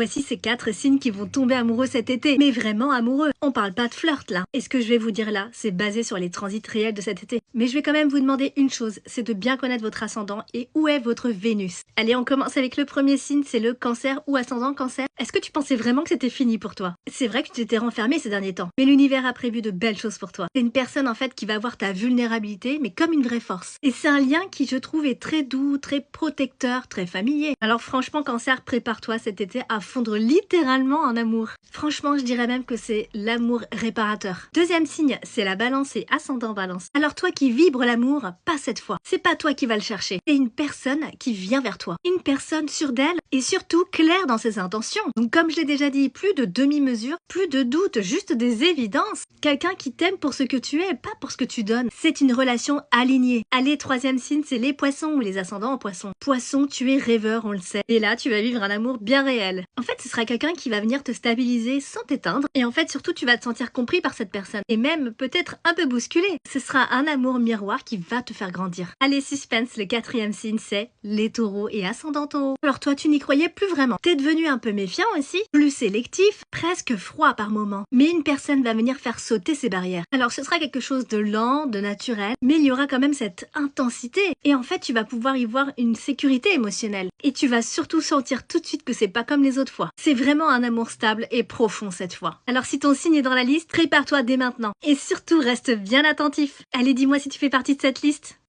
Voici ces 4 signes qui vont tomber amoureux cet été, mais vraiment amoureux. On parle pas de flirt là. Et ce que je vais vous dire là, c'est basé sur les transits réels de cet été. Mais je vais quand même vous demander une chose, c'est de bien connaître votre ascendant et où est votre Vénus. Allez, on commence avec le premier signe, c'est le Cancer ou ascendant Cancer. Est-ce que tu pensais vraiment que c'était fini pour toi? C'est vrai que tu t'étais renfermé ces derniers temps, mais l'univers a prévu de belles choses pour toi. C'est une personne en fait qui va voir ta vulnérabilité, mais comme une vraie force. Et c'est un lien qui, je trouve, est très doux, très protecteur, très familier. Alors franchement, Cancer, prépare-toi cet été à fondre littéralement en amour. Franchement, je dirais même que c'est l'amour réparateur. Deuxième signe, c'est la Balance et ascendant Balance. Alors toi qui vibres l'amour, pas cette fois. C'est pas toi qui vas le chercher. C'est une personne qui vient vers toi. Une personne sûre d'elle et surtout claire dans ses intentions. Donc comme je l'ai déjà dit, plus de demi-mesure, plus de doute, juste des évidences. Quelqu'un qui t'aime pour ce que tu es, pas pour ce que tu donnes. C'est une relation alignée. Allez, troisième signe, c'est les Poissons ou les ascendants en Poissons. Poisson, tu es rêveur, on le sait. Et là, tu vas vivre un amour bien réel. En fait, ce sera quelqu'un qui va venir te stabiliser sans t'éteindre. Et en fait, surtout, tu vas te sentir compris par cette personne. Et même peut-être un peu bousculé. Ce sera un amour miroir qui va te faire grandir. Allez, suspense, le quatrième signe, c'est les Taureaux et ascendant Taureau. Alors toi, tu n'y croyais plus vraiment. T'es devenu un peu méfiant aussi, plus sélectif, presque froid par moments. Mais une personne va venir faire sauter ces barrières. Alors ce sera quelque chose de lent, de naturel, mais il y aura quand même cette intensité. Et en fait, tu vas pouvoir y voir une sécurité émotionnelle. Et tu vas surtout sentir tout de suite que c'est pas comme les autres fois. C'est vraiment un amour stable et profond cette fois. Alors si ton signe est dans la liste, prépare-toi dès maintenant. Et surtout, reste bien attentif. Allez, dis-moi si tu fais partie de cette liste.